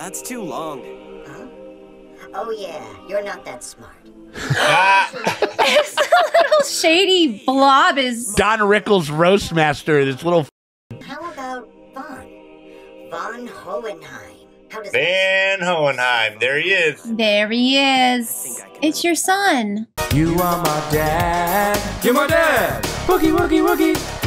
That's too long. Huh? Oh yeah, you're not that smart. This little shady blob is... Don Rickles roast master, this little... How about Von? Von Hohenheim. How does Van Hohenheim, there he is. There he is. It's your son. You are my dad. You're my dad. Wookie, wookie, wookie.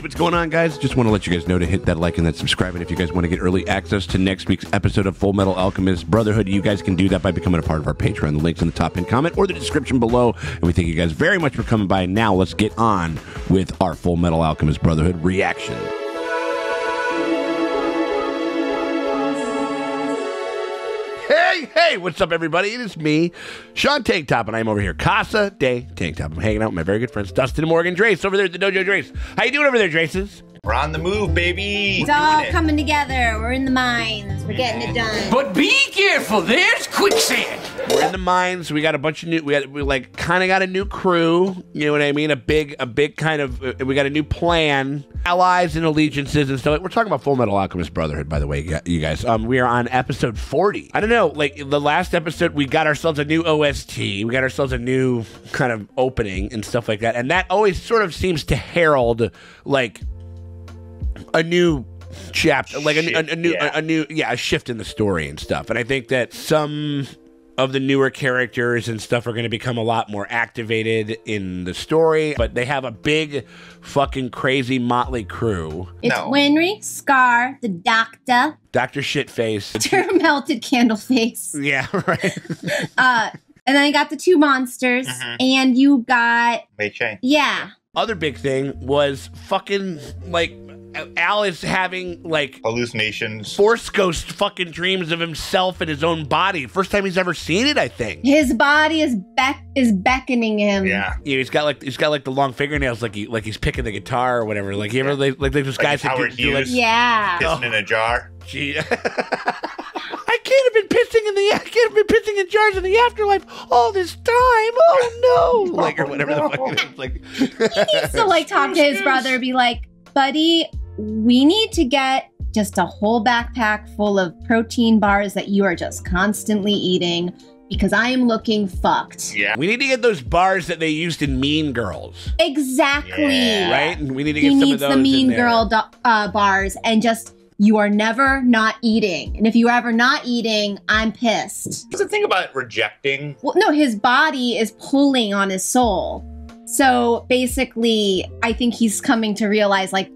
What's going on, guys? Just want to let you guys know to hit that like and that subscribe, and if you guys want to get early access to next week's episode of Full Metal Alchemist Brotherhood, you guys can do that by becoming a part of our Patreon. The link's in the top pinned comment or the description below, and we thank you guys very much for coming by. Now let's get on with our Full Metal Alchemist Brotherhood reaction. Hey, what's up, everybody? It is me, Sean Tank Top, and I'm over here, Casa de Tank Top. I'm hanging out with my very good friends, Dustin and Morgan Drace, over there at the Dojo Drace. How you doing over there, Draces? We're on the move, baby. It's all coming together. We're in the mines. We're getting it done. But be careful, there's quicksand. We're in the mines. We got a bunch of new. We like kind of got a new crew. You know what I mean? A big kind of. We got a new plan, allies and allegiances and stuff. We're talking about Full Metal Alchemist Brotherhood, by the way, you guys. We are on episode 40. I don't know. Like the last episode, we got ourselves a new OST. We got ourselves a new kind of opening and stuff like that. And that always sort of seems to herald like a new chapter, like a shift in the story and stuff. And I think that some of the newer characters and stuff are going to become a lot more activated in the story, but they have a big fucking crazy motley crew. It's Winry, Scar, the Doctor, Dr. Shitface, Melted Candleface. Yeah, right. And then I got the two monsters, and you got Wei Chang. Yeah. Other big thing was fucking like Al is having like hallucinations, Force Ghost fucking dreams of himself in his own body. First time he's ever seen it, I think. His body is beckoning him. Yeah, he's got like the long fingernails, like he's picking the guitar or whatever. Like you ever like those guys that do like pissing in a jar. Gee. I can't have been pissing in jars in the afterlife all this time. Oh no! Like or whatever the fuck it is. Like he needs to like talk to his brother, be like, buddy, we need to get just a whole backpack full of protein bars that you are just constantly eating because I am looking fucked. Yeah. We need to get those bars that they used in Mean Girls. Exactly. Yeah. Right? And we need to get some of those. He needs the Mean Girl bars and just, you are never not eating. And if you are ever not eating, I'm pissed. What's the thing about rejecting? Well, no, his body is pulling on his soul. So basically, I think he's coming to realize like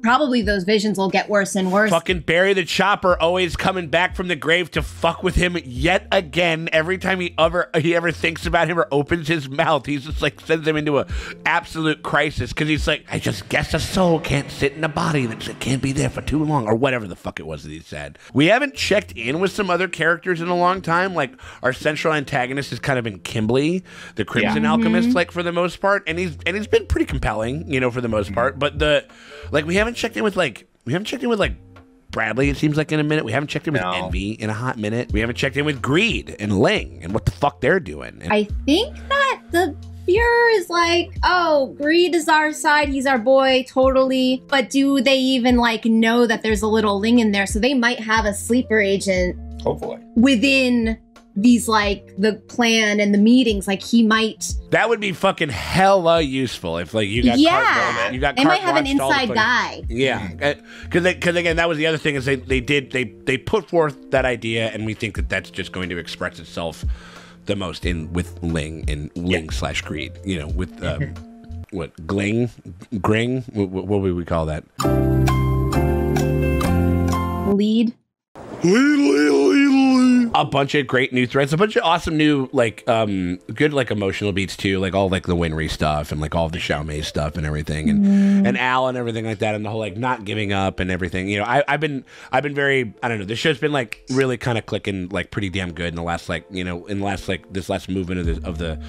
probably those visions will get worse and worse. Fucking Barry the Chopper always coming back from the grave to fuck with him yet again. Every time he ever thinks about him or opens his mouth, he's just like sends him into a absolute crisis because he's like, I just guess a soul can't sit in a body that can't be there for too long or whatever the fuck it was that he said. We haven't checked in with some other characters in a long time. Like our central antagonist has kind of been Kimberly, the Crimson Alchemist, like for the most part, and he's been pretty compelling, you know, for the most part. But we haven't checked in with Bradley, it seems like, in a minute. We haven't checked in with Envy in a hot minute. We haven't checked in with Greed and Ling and what the fuck they're doing. And I think that the Fuhrer is like, oh, Greed is our side, he's our boy, totally. But do they even like know that there's a little Ling in there? So they might have a sleeper agent. Hopefully. Within these like the plan and the meetings, like he might. That would be fucking hella useful if like you got you got. They might have an inside guy. Yeah, because again that was the other thing is they put forth that idea and we think that that's just going to express itself the most with Ling and Ling/Greed. You know, with what Gring, what would we call that? Lead. a bunch of great new threads, a bunch of awesome new like good like emotional beats too, like all like the Winry stuff and like all the Xiaomei stuff and everything, and Al and everything like that, and the whole like not giving up and everything. You know, I've been very, I don't know, this show's been like really kind of clicking like pretty damn good in the last like, you know, in the last like this last movement of the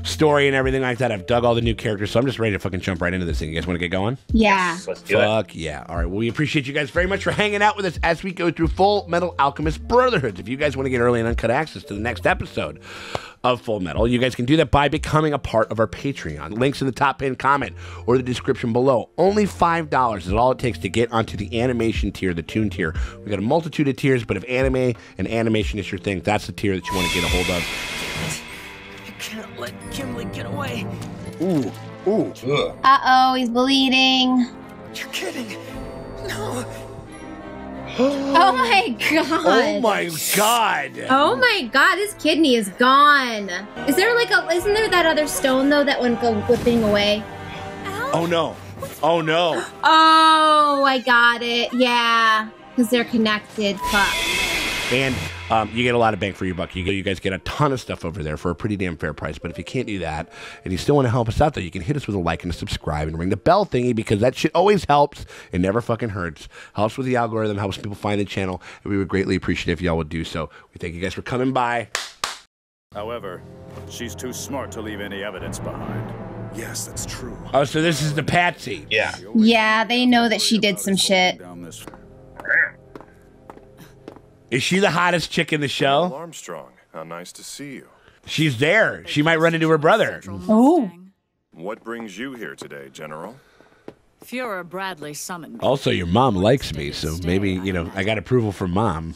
story and everything like that. I've dug all the new characters, so I'm just ready to fucking jump right into this thing. You guys want to get going? Yeah. Let's do it. Fuck yeah. All right. Well, we appreciate you guys very much for hanging out with us as we go through Full Metal Alchemist Brotherhood. If you guys want to get early and uncut access to the next episode of Full Metal, you guys can do that by becoming a part of our Patreon. Links in the top pinned comment or the description below. Only $5 is all it takes to get onto the animation tier, the toon tier. We got a multitude of tiers, but if anime and animation is your thing, that's the tier that you want to get a hold of. I can't let Gimli get away. Ooh. Ugh. Uh-oh, he's bleeding. You're kidding. No. Oh my god. Oh my god. Oh my god, his kidney is gone. Is there like isn't there that other stone though that wouldn't go whipping away? Oh no. Oh no. Oh, I got it. Yeah. Because they're connected. Fuck. And you get a lot of bang for your buck. You guys get a ton of stuff over there for a pretty damn fair price. But if you can't do that, and you still want to help us out, though, you can hit us with a like and a subscribe and ring the bell thingy, because that shit always helps. It never fucking hurts. Helps with the algorithm, helps people find the channel, and we would greatly appreciate if y'all would do so. We thank you guys for coming by. However, she's too smart to leave any evidence behind. Yes, that's true. Oh, so this is the Patsy. Yeah. Yeah, they know that she did some shit. Down this Is she the hottest chick in the show? Armstrong, how nice to see you. She's there. She might run into her brother. Oh. What brings you here today, General? Führer Bradley summoned me. Also, your mom likes me, so maybe, you know, I got approval from mom.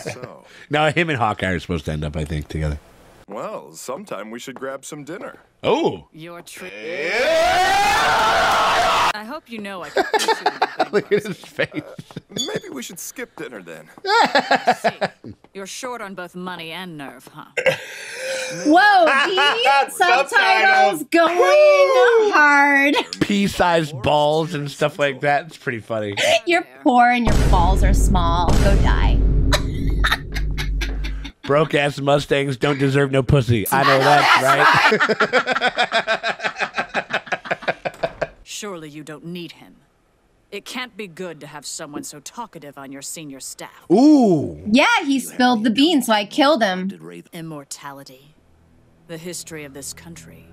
So, No, him and Hawkeye are supposed to end up, I think, together. well, sometime we should grab some dinner. Oh. Your trick. I hope you know I can push you into bed. Look at his face. Maybe we should skip dinner then. See, you're short on both money and nerve, huh? Whoa, D subtitles going hard. Pea-sized balls and stuff like that. It's pretty funny. You're poor and your balls are small. Go die. Broke-ass Mustangs don't deserve no pussy. I know that's right. Surely you don't need him. It can't be good to have someone so talkative on your senior staff. Ooh. Yeah, he spilled the beans, so I killed him. Immortality. The history of this country.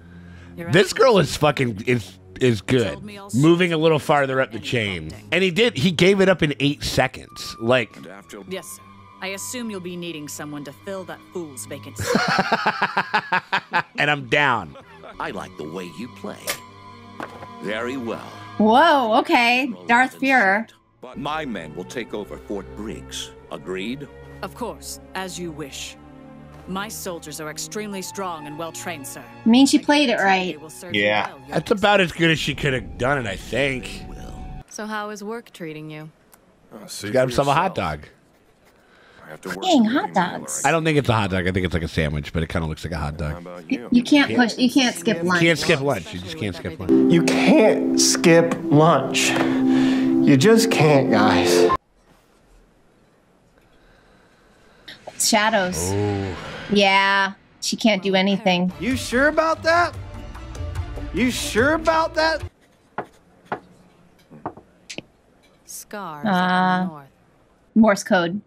Your This girl ancestors- is fucking is good. Moving a little farther up the chain. And he gave it up in 8 seconds. Like, And after Yes, sir. I assume you'll be needing someone to fill that fool's vacancy. and I'm down. I like the way you play. Very well. Whoa, okay. Darth Führer. My men will take over Fort Briggs. Agreed? Of course, as you wish. My soldiers are extremely strong and well trained, sir. I mean, she played it right. They will serve you Yeah. well, Your That's about as good as she could have done it, I think. So how is work treating you? see She got for himself a hot yourself. dog. I have to work Dang, with hot you, Miller. dogs. I don't think it's a hot dog. I think it's like a sandwich, but it kind of looks like a hot How dog. about you? You can't push. You can't skip lunch. You can't skip lunch. You just can't skip lunch. You can't skip lunch. You just can't, guys. Shadows. Yeah, she can't do anything. You sure about that? You sure about that? Scars up in the north. Morse code.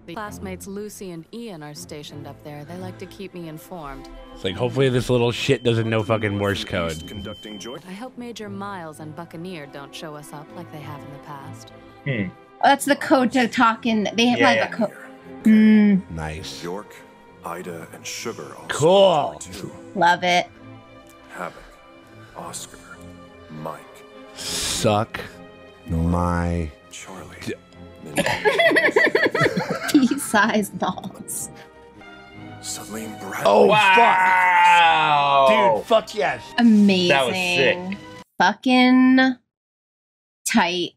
The classmates Lucy and Ian are stationed up there. They like to keep me informed. It's like, hopefully this little shit doesn't know fucking Morse code. Conducting joint. I hope Major Miles and Buccaneer don't show us up like they have in the past. Oh, that's the code to talk in. They have like Yeah. a code. Mm, Nice. York, Ida, and Sugar all Cool. too. love it. Havoc, Oscar, Mike, Suck my... Charlie, Pea-sized balls. Celine Bradley. Oh, Wow. fuck. Dude, fuck yes. Amazing. That was sick. Fucking tight.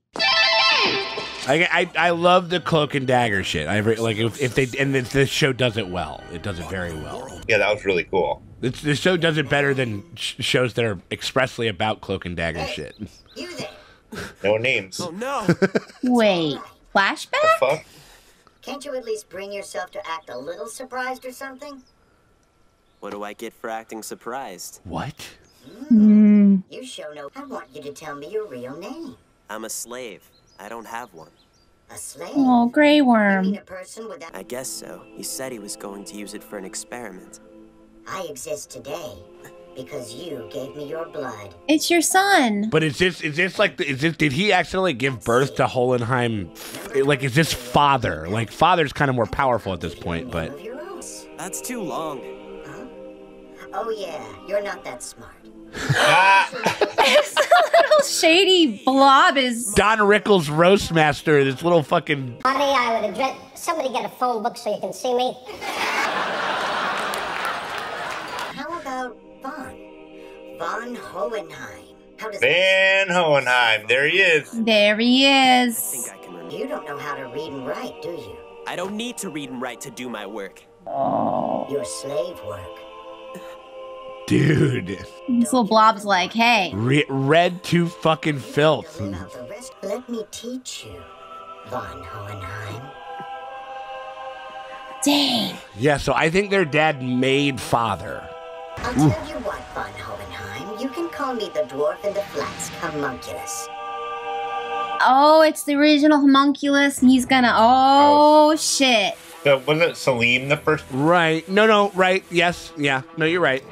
I love the cloak and dagger shit. Like if they and this show does it well. It does it very well. Yeah, that was really cool. The show does it better than shows that are expressly about cloak and dagger shit. You there. No names. Oh no! Wait, flashback? Fuck. Can't you at least bring yourself to act a little surprised or something? What do I get for acting surprised? What? You show no. I want you to tell me your real name. I'm a slave. I don't have one. A slave? Oh, Grey You Worm. mean a person without... I guess so. He said he was going to use it for an experiment. I exist today because you gave me your blood. It's your son. But is this did he accidentally give birth to Hohenheim? Like, is this father? Like, father's kind of more powerful at this point, but That's too long. Oh yeah, you're not that smart. This little shady blob is Don Rickles roast master, this little fucking Honey, I would address... Somebody get a phone book so you can see me. How about Von? Von Hohenheim. How does Van Hohenheim. There he is. There he is. You don't know how to read and write, do you? I don't need to read and write to do my work. Oh. Your slave work. dude. This little blob's like, hey. Red to fucking filth. Let me teach you, Von Hohenheim. Dang. Yeah, so I think their dad made father. I'll tell you what, Von Hohenheim. You can call me the dwarf in the flats homunculus. Oh, it's the original homunculus. He's gonna. Oh, shit. So was it Salim the first? Right. No, right. Yes. Yeah. No, you're right.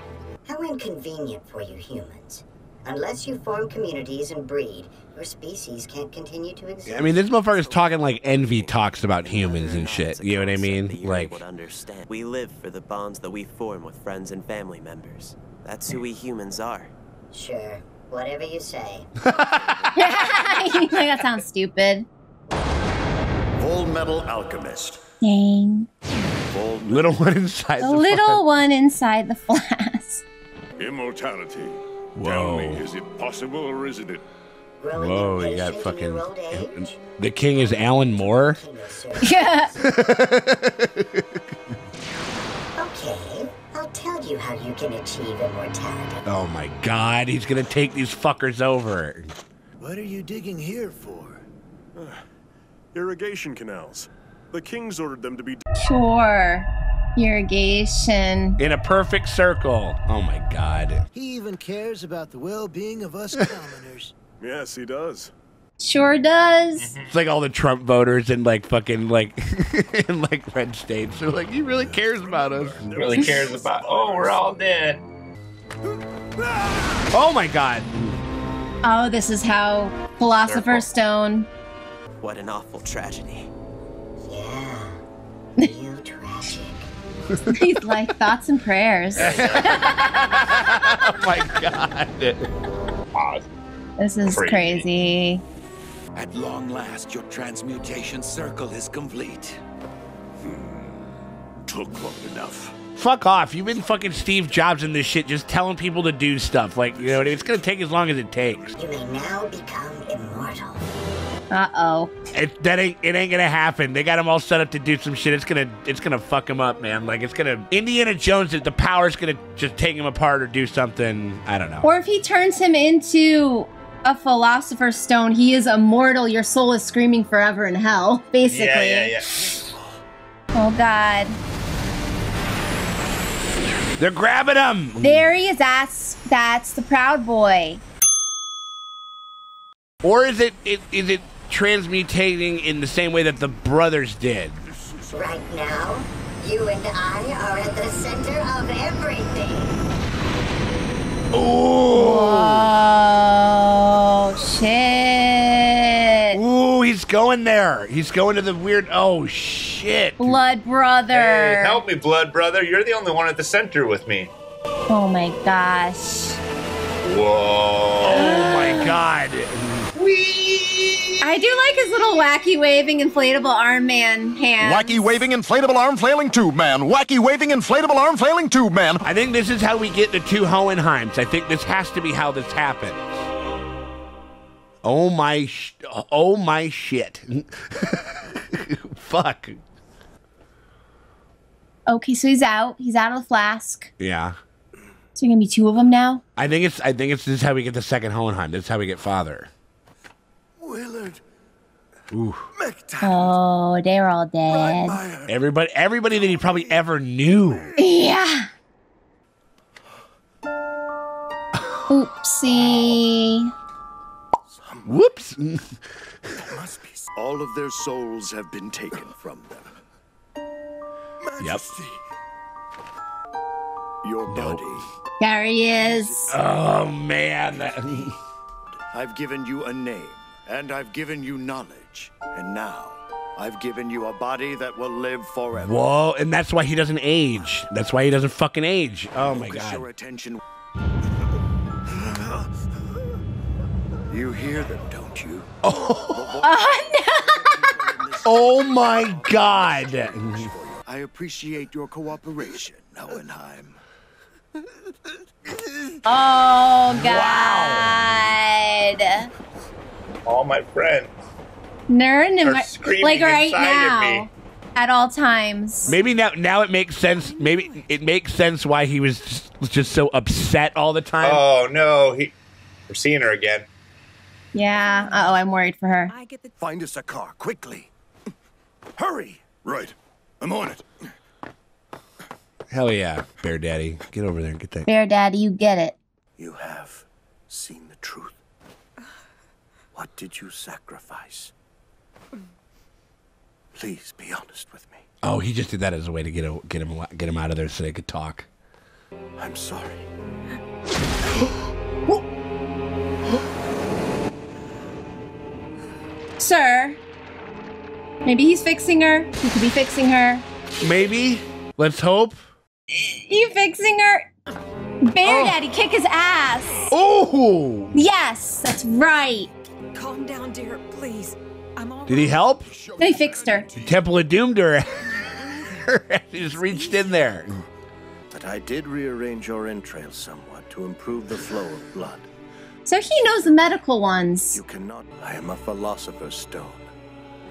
How inconvenient for you humans. Unless you form communities and breed, your species can't continue to exist. I mean, this motherfucker's talking like Envy talks about humans and shit. You know what I mean? Like, Would understand. We live for the bonds that we form with friends and family members. That's who we humans are. Sure. Whatever you say. That sounds stupid. Full Metal Alchemist. Dang. Little one inside The little one inside the flask. Immortality. Whoa. Tell me, is it possible or isn't it? Whoa, you got fucking. The king is Alan Moore? Yeah. Okay, I'll tell you how you can achieve immortality. Oh my god, he's gonna take these fuckers over. What are you digging here for? Irrigation canals. The king's ordered them to be... Sure. Irrigation. In a perfect circle. Oh my god. He even cares about the well-being of us commoners. Yes, he does. Sure does. It's like all the Trump voters in like fucking like in like red states. They're like, he really cares about us. Really cares about. Oh, we're all dead. Oh my god. Oh, this is how Philosopher's Stone. What an awful tragedy. Yeah. Real tragic. He's like thoughts and prayers. Oh my god. This is crazy. At long last, your transmutation circle is complete. Took long enough. Fuck off. You've been fucking Steve Jobs in this shit just telling people to do stuff. Like, you know, it's gonna take as long as it takes. You may now become immortal. Uh-oh. It ain't gonna happen. They got him all set up to do some shit. It's gonna fuck him up, man. Like, it's gonna Indiana Jones. The power's gonna just take him apart or do something. I don't know. Or if he turns him into a Philosopher's Stone, he is immortal. Your soul is screaming forever in hell, basically. Yeah. Oh god. They're grabbing him. There he is. That's the Proud Boy. Or is it transmutating in the same way that the brothers did? Right now, you and I are at the center of everything. Oh shit! Ooh, he's going there. He's going to the weird. Oh shit! Blood brother. Hey, help me, blood brother. You're the only one at the center with me. Oh my gosh! Whoa! Oh my god! I do like his little wacky waving inflatable arm man hands. Wacky waving inflatable arm flailing tube man. Wacky waving inflatable arm flailing tube man. I think this is how we get the two Hohenheims. I think this has to be how this happens. Oh my shit. Fuck. Okay, so he's out. He's out of the flask. Yeah. So you're gonna be two of them now? I think it's this is how we get the second Hohenheim. This is how we get father. Willard, Ooh. Oh, they're all dead. Everybody that he probably ever knew. Yeah. Oopsie. Whoops. All of their souls have been taken from them. Majesty. Your body. There he is. Oh, man. I've given you a name, and I've given you knowledge, and now I've given you a body that will live forever. Whoa, and that's why he doesn't age. That's why he doesn't fucking age. Oh, my Focus God. your attention. You hear them, don't you? Oh, no. Oh, my God. I appreciate your cooperation, Hohenheim. Oh, God. All my friends Nerd, screaming like right inside of now, me. at all times. Maybe now it makes sense. Maybe it makes sense why he was just so upset all the time. Oh, no. We're seeing her again. Yeah. Uh-oh, I'm worried for her. Find us a car, quickly. Hurry. Right. I'm on it. Hell yeah, Bear Daddy. Get over there and get that. Bear Daddy, you get it. You have seen the truth. What did you sacrifice? Please be honest with me. Oh, he just did that as a way to get him out of there so they could talk. I'm sorry. Sir, maybe he's fixing her. He could be fixing her. Maybe. Let's hope. You fixing her? Bear Daddy, kick his ass. Oh. Yes, that's right. Calm down, dear, please. I'm all Did he help? No, he fixed her. Temple of Doom to her. He just reached in there. But I did rearrange your entrails somewhat to improve the flow of blood. So he knows the medical ones. You cannot. I am a philosopher's stone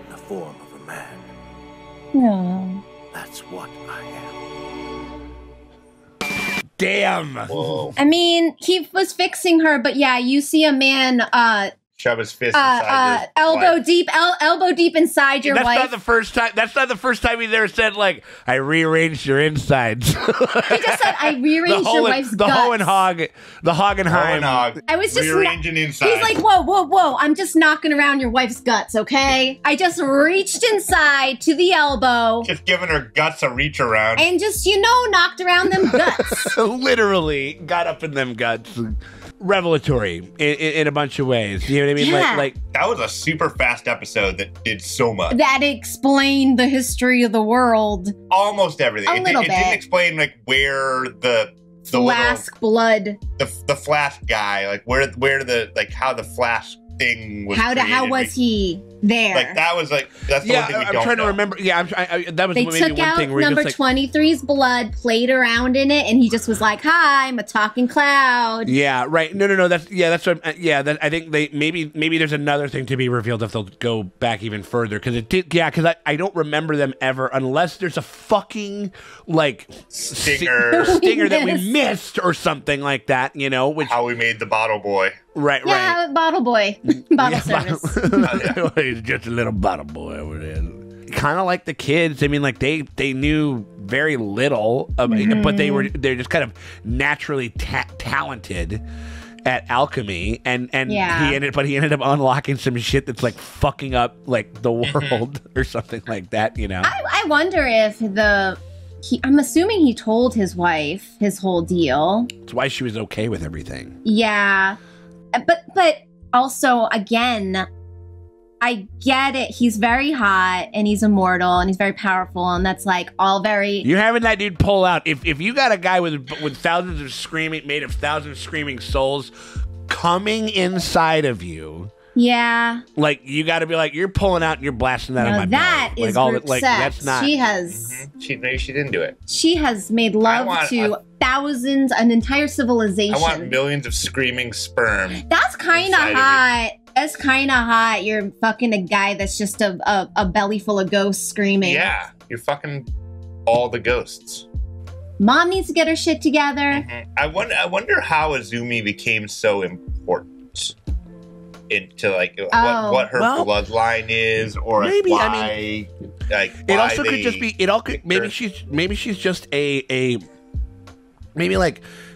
in the form of a man. No. That's what I am. Damn. Whoa. I mean, he was fixing her, but yeah, you see a man Shove his fist inside his elbow wife. deep, elbow deep inside your That's wife. not the first time. That's not the first time he's ever said like, "I rearranged your insides." He just said, "I rearranged your wife's the guts." Hohenheim. I was just rearranging inside. He's like, whoa! I'm just knocking around your wife's guts, okay? I just reached inside to the elbow Just giving her guts a reach around. and just knocked around them guts. Literally got up in them guts. Revelatory in a bunch of ways. You know what I mean? Yeah. Like that was a super fast episode that did so much. That explained the history of the world. Almost everything. A little it didn't bit. explain like where the Flask blood. the Flash guy, like where the like how the Flash thing was. How created. was he there? Like that was like that's the one thing we I'm don't trying know. to remember. Yeah, that was They maybe took one out thing where number you're just like, 23's blood, played around in it, and he just was like, "Hi, I'm a talking cloud." yeah, right. No. That's what. I think maybe there's another thing to be revealed if they'll go back even further because it did. Yeah, because I don't remember them ever unless there's a fucking like stinger that we missed or something like that. You know, which how we made the bottle boy. Right. Yeah, bottle boy, bottle service. He's just a little bottle boy over there. Kind of like the kids. I mean, like they knew very little, but they're just kind of naturally talented at alchemy, and Yeah. he ended up unlocking some shit that's like fucking up like the world or something like that. You know. I wonder if I'm assuming he told his wife his whole deal. That's why she was okay with everything. Yeah, but also again, I get it. He's very hot and he's immortal and he's very powerful and that's like all very. You're having that dude pull out. If you got a guy with thousands of made of thousands of screaming souls coming inside of you. Yeah. Like you got to be like you're pulling out and you're blasting that in my that belly. is like, group like sex. that's not. She has. Maybe she didn't do it. She has made love to thousands, an entire civilization. I want millions of screaming sperm. That's kind of hot. That's kind of hot. You're fucking a guy that's just a belly full of ghosts screaming. Yeah, you're fucking all the ghosts. Mom needs to get her shit together. I wonder how Azumi became so important. into like Oh. what her Well, bloodline is, or like, maybe, I why. Like It why also could they just be. It all could. picked Maybe her. she's just a.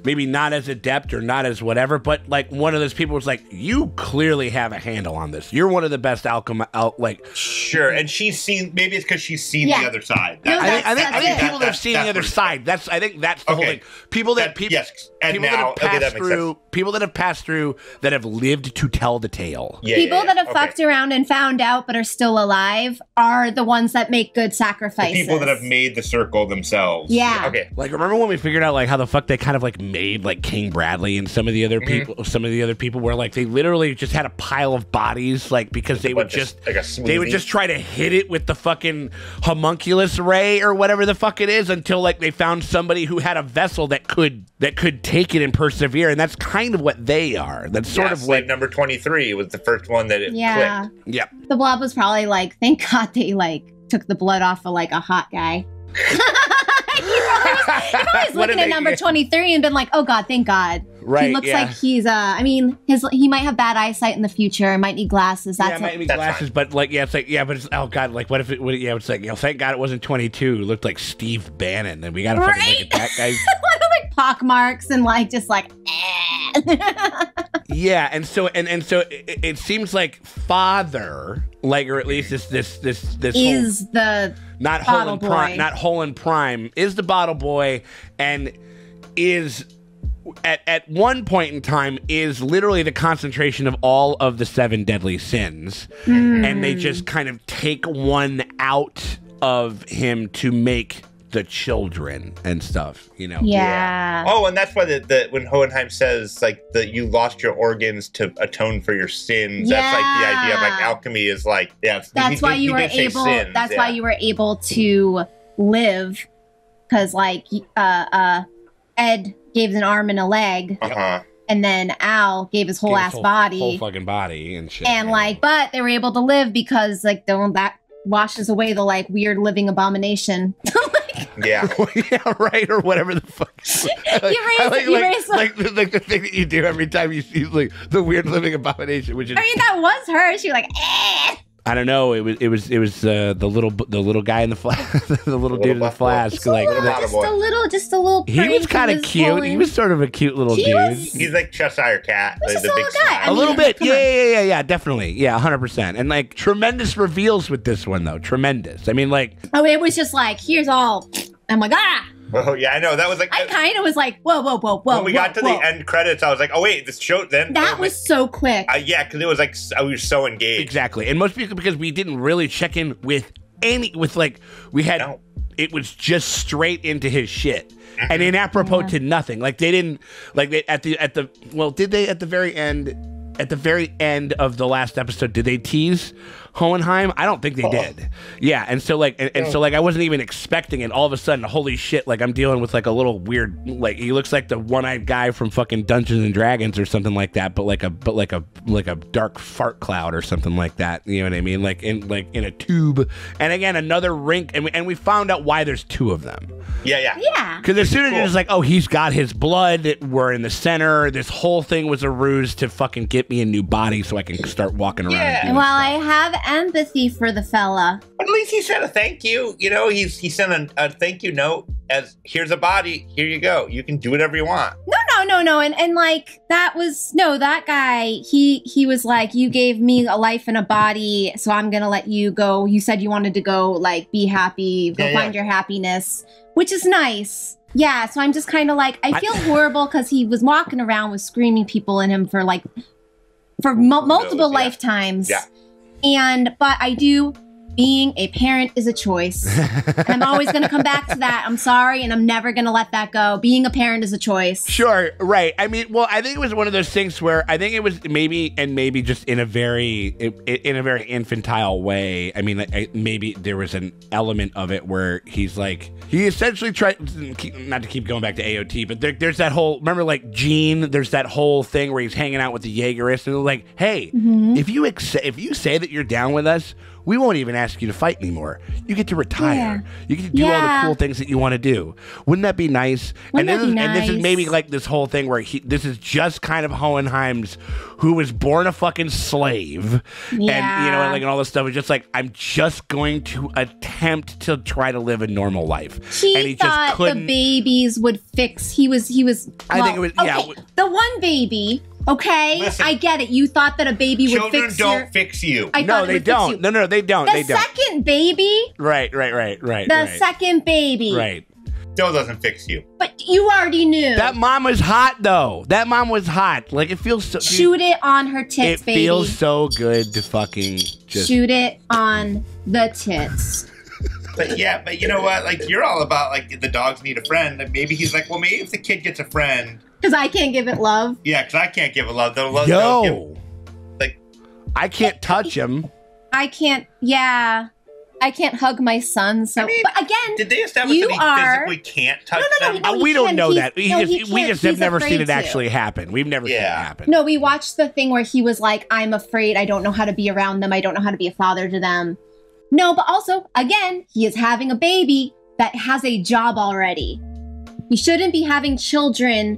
Maybe not as adept or not as whatever, but like one of those people was like, you clearly have a handle on this. You're one of the best like. Sure, and she's seen. Maybe it's because she's seen Yeah. the other side. No, I think that's people that have seen the that's other what- side. I think that's the whole Okay. thing. People that That- people yes, and people now- that okay, have that passed makes through. People that have passed through that have lived to tell the tale. Yeah, People yeah, that have okay. fucked around and found out but are still alive are the ones that make good The sacrifices. people that have made the circle themselves. Yeah. Okay. Like, remember when we figured out like how the fuck they kind of like made like King Bradley and some of the other Mm-hmm. people, some of the other people where like they literally just had a pile of bodies, like because they would bunch of- just like a they would smoothie. just try to hit it with the fucking homunculus ray or whatever the fuck it is until like they found somebody who had a vessel that could take it and persevere, and that's kind of what they are. That's sort of Slave what. number 23 was the first one that it Yeah. clicked. Yeah. The blob was probably like, thank God they like took the blood off of like a hot guy. He probably was What looking did at they- number 23 and been like, oh God, thank God. Right, He looks yeah. like he's I mean, he might have bad eyesight in the future, might need glasses. Yeah, That's it might be That's glasses, but like, yeah, it's like, yeah, but it's, oh god, like, what if it? Yeah, it's like, thank God it wasn't 22. It looked like Steve Bannon, and we gotta fucking look at that guy. what are like pock marks and like just like Yeah, and so it seems like father, like, or at least this is the not bottle Holland Prime, boy. not Holland Prime is the bottle boy, and is at one point in time is literally the concentration of all of the 7 deadly sins, and they just kind of take one out of him to make the children and stuff, you know. Yeah. Oh, and that's why when Hohenheim says like that you lost your organs to atone for your sins. That's like the idea of like Yeah. alchemy is like, yeah. That's why you were did say able. sins, That's yeah. why you were able to live, because like Ed gave an arm and a leg, Uh-huh. and then Al gave his whole His ass whole body, fucking body and shit. and like, but they were able to live because like that washes away the like weird living abomination. Yeah. Yeah, right, or whatever the fuck. erase like the thing that you do every time you see like the weird living abomination, which is I mean, that was her. She was like, eh. I don't know. It was the little guy in the flask, the little dude in the flask. Like Just a little. he was prank kind of cute. pulling. He was sort of a cute little He dude. was- He's like Cheshire Cat, He's the just a big little guy. smile. I A little mean, bit, come on. yeah, definitely, yeah, 100%. And like tremendous reveals with this one though, tremendous. I mean, like, Oh, it was just like, here's all. I'm like, ah. Oh yeah, I know. That was like I kind of was like, whoa. when we got to whoa. the end credits, I was like, oh wait, this show then. That was so quick. Yeah, because it was like we were so engaged. exactly. And most people because we didn't really check in with we had. No. It was just straight into his shit, and in apropos to nothing. Like they didn't at the very end. At the very end of the last episode, did they tease Hohenheim? I don't think they did. Yeah, and so like, I wasn't even expecting it. All of a sudden, holy shit! Like I'm dealing with like a little weird, like he looks like the one-eyed guy from fucking Dungeons and Dragons or something like that, but like a dark fart cloud or something like that. You know what I mean? Like in a tube. And again, another rink, and we found out why there's 2 of them. Yeah. Because as soon as it was like, oh, he's got his blood, we're in the center. This whole thing was a ruse to fucking get me a new body so I can start walking around. And doing While I have empathy for the fella, At least he said a thank you. You know, he sent a thank you note as here's a body. Here you go. You can do whatever you want. no, and like that guy, he was like, you gave me a life and a body, so I'm gonna let you go. You said you wanted to go, like, be happy, go find your happiness, which is nice. Yeah, so I'm just kind of like, I feel horrible because he was walking around with screaming people in him for like multiple lifetimes. Yeah. But I do. Being a parent is a choice. And I'm always going to come back to that. I'm sorry, and I'm never going to let that go. Being a parent is a choice. Sure, right. I mean, well, I think it was one of those things where I think it was maybe just in a very infantile way. I mean, maybe there was an element of it where he essentially tried not to keep going back to AOT, but there's that whole, remember like Gene, there's that whole thing where he's hanging out with the Jaegerists and they're like, hey, if you say that you're down with us, we won't even ask you to fight anymore. You get to retire. Yeah. You get to do all the cool things that you want to do. Wouldn't that be nice? And this is maybe like this whole thing where this is just kind of Hohenheim's, who was born a fucking slave, and and all this stuff. It's just like, I'm just going to attempt to try to live a normal life. He and he thought just couldn't. the babies would fix. He was. I think it was. Okay, the one baby. Okay, Listen, I get it. You thought that a baby would fix Children don't fix you. No, they don't. No, they don't. The second baby. Right. The second baby. Right. Still doesn't fix you. But you already knew. That mom was hot, though. That mom was hot. Like, it feels so... Shoot it on her tits, baby. It feels so good to fucking just... Shoot it on the tits. But you know what? Like, you're all about, like, the dogs need a friend. And maybe he's like, well, maybe if the kid gets a friend... Because I can't give it love. Yeah, because I can't give it love. I can't touch him. I can't... Yeah... I can't hug my son, so... but again, did they establish that he physically can't touch them? No, we don't know that. We he just have never seen it to. actually happen. We've never seen it happen. No, we watched the thing where he was like, I'm afraid, I don't know how to be around them, I don't know how to be a father to them. No, but also, again, he is having a baby that has a job already. He shouldn't be having children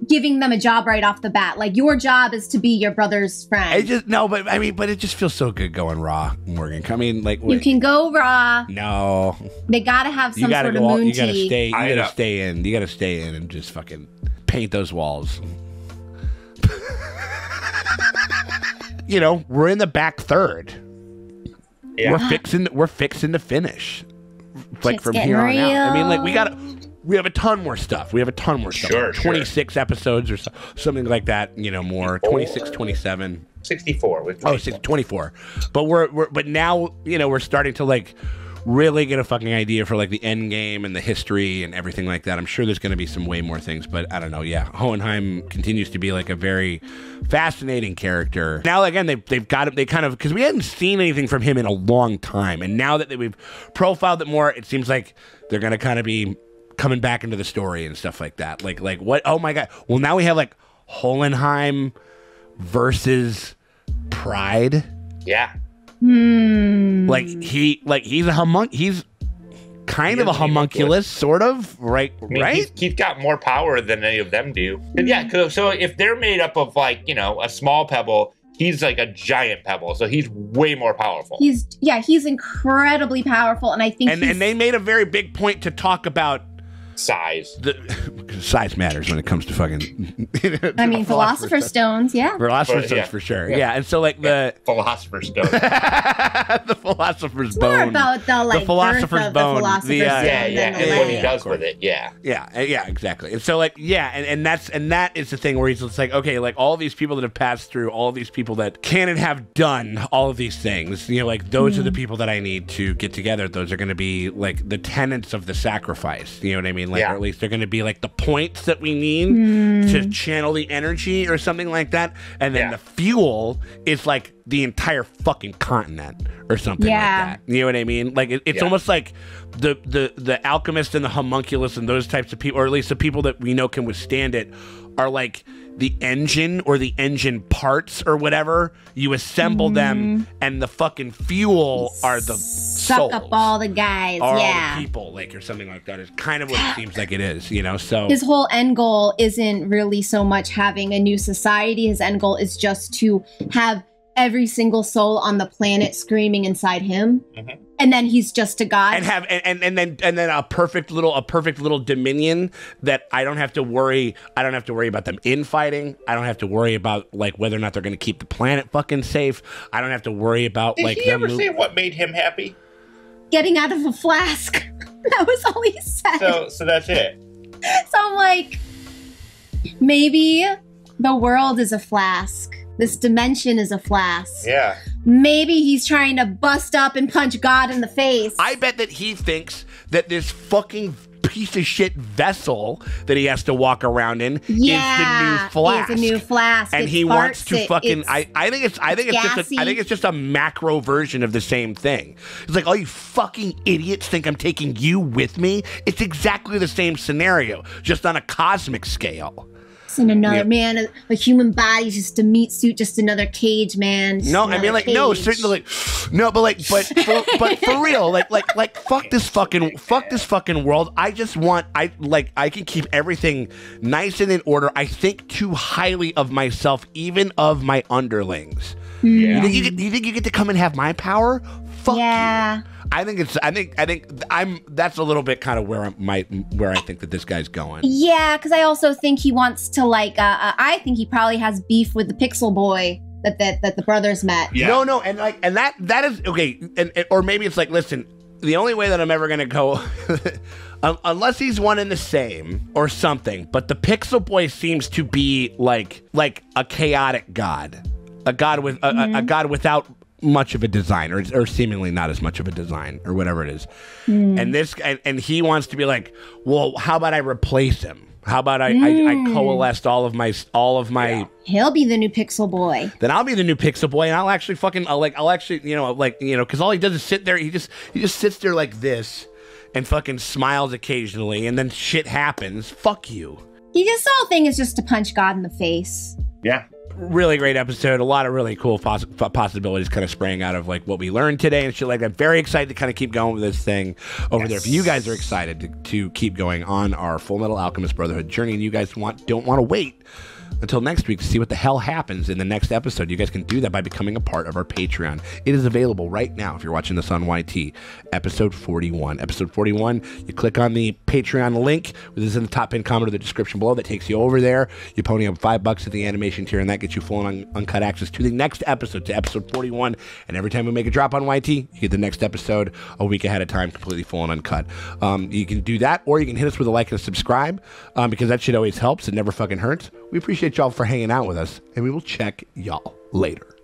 giving them a job right off the bat. Like, your job is to be your brother's friend. But it just feels so good going raw, Morgan. I mean, like, you can go raw. No, they gotta have some sort of moon tea. You gotta stay in. You gotta stay in and just fucking paint those walls. You know, we're in the back third. Yeah. We're fixing to finish. Like, it's from here on real. out. I mean, like, we have a ton more stuff. Sure, 26 episodes or something like that, you know, more. 26, 27. 64. With 24. But now, you know, we're starting to, like, really get a fucking idea for, like, the end game and the history and everything like that. I'm sure there's going to be some way more things, but I don't know. Yeah, Hohenheim continues to be, like, a very fascinating character. Now, again, they've got him, because we hadn't seen anything from him in a long time, and now that we've profiled it more, it seems like they're going to kind of be coming back into the story and stuff like that. Like what? Oh my God. Well, now we have like Hohenheim versus Pride. Yeah. He's kind of a homunculus, sort of, right? I mean, right? He's got more power than any of them do. Yeah. So if they're made up of, like, you know, a small pebble, he's like a giant pebble, so he's way more powerful. He's incredibly powerful, and I think and they made a very big point to talk about size. Size matters when it comes to fucking. I mean, Philosopher's Stones, yeah. Philosopher's Stones for sure, yeah. And so, like, the Philosopher's Stone, the Philosopher's it's Bone, more about the Philosopher's Bone, the Philosopher's Stone, and what he does with it, yeah, exactly. And so, like, and that is the thing where he's just like, okay, like, all these people that have passed through, all these people that can and have done all of these things, you know, like, those are the people that I need to get together. Those are going to be, like, the tenets of the sacrifice. You know what I mean? Like, or at least they're going to be like the points that we need to channel the energy or something like that. And then the fuel is like the entire fucking continent or something like that. You know what I mean? Like, it's almost like the alchemist and the homunculus and those types of people, or at least the people that we know can withstand it, are like the engine or the engine parts or whatever. You assemble them, and the fucking fuel are the suck up all the guys, all the people, like, or something like that is kind of what it seems like it is, you know. So his whole end goal isn't really so much having a new society. His end goal is just to have every single soul on the planet screaming inside him. And then he's just a god, and have and then a perfect little dominion that I don't have to worry about them infighting. I don't have to worry about, like, whether or not they're going to keep the planet fucking safe. I don't have to worry about, like, did he ever say what made him happy? Getting out of a flask. That was all he said. So that's it. So I'm like, maybe the world is a flask. This dimension is a flask. Yeah. Maybe he's trying to bust up and punch God in the face. I bet that he thinks that this fucking piece of shit vessel that he has to walk around in is the new flask. It's a new flask. And he wants to fucking. I think it's just a macro version of the same thing. It's like, all you fucking idiots think I'm taking you with me. It's exactly the same scenario, just on a cosmic scale. And another man, a human body's just a meat suit, just another cage, man. No, I mean, like, cage. no, certainly, like, no, but for real, like, fuck this fucking world. I just want, I can keep everything nice and in order. I think too highly of myself, even of my underlings. Yeah. You think you get to come and have my power? Fuck yeah. you. I think that's a little bit kind of where I think that this guy's going. Yeah, because I also think he wants to I think he probably has beef with the Pixel Boy that the brothers met. Yeah. No, and that is okay, or maybe it's like, listen, the only way that I'm ever gonna go, unless he's one and the same or something. But the Pixel Boy seems to be like a chaotic god, a god with a god without much of a design, or seemingly not as much of a design, or whatever it is. And this and he wants to be like, well, how about I replace him? How about I coalesced all of my He'll be the new Pixel Boy. Then I'll be the new Pixel Boy, and I'll actually because all he does is sit there. He just sits there like this and fucking smiles occasionally, and then shit happens. Fuck you. His whole thing is just to punch God in the face. Yeah. Really great episode. A lot of really cool possibilities kind of spraying out of like what we learned today and shit like that. Very excited to kind of keep going with this thing over there. If you guys are excited to keep going on our Full Metal Alchemist Brotherhood journey, and you guys don't want to wait until next week to see what the hell happens in the next episode, you guys can do that by becoming a part of our Patreon. It is available right now if you're watching this on YT. Episode 41. Episode 41, you click on the Patreon link, which is in the top pinned comment of the description below. That takes you over there. You pony up $5 at the animation tier, and that gets you full and uncut access to the next episode, to episode 41. And every time we make a drop on YT, you get the next episode a week ahead of time, completely full and uncut. You can do that, or you can hit us with a like and a subscribe, because that shit always helps. It never fucking hurts. We appreciate y'all for hanging out with us, and we will check y'all later.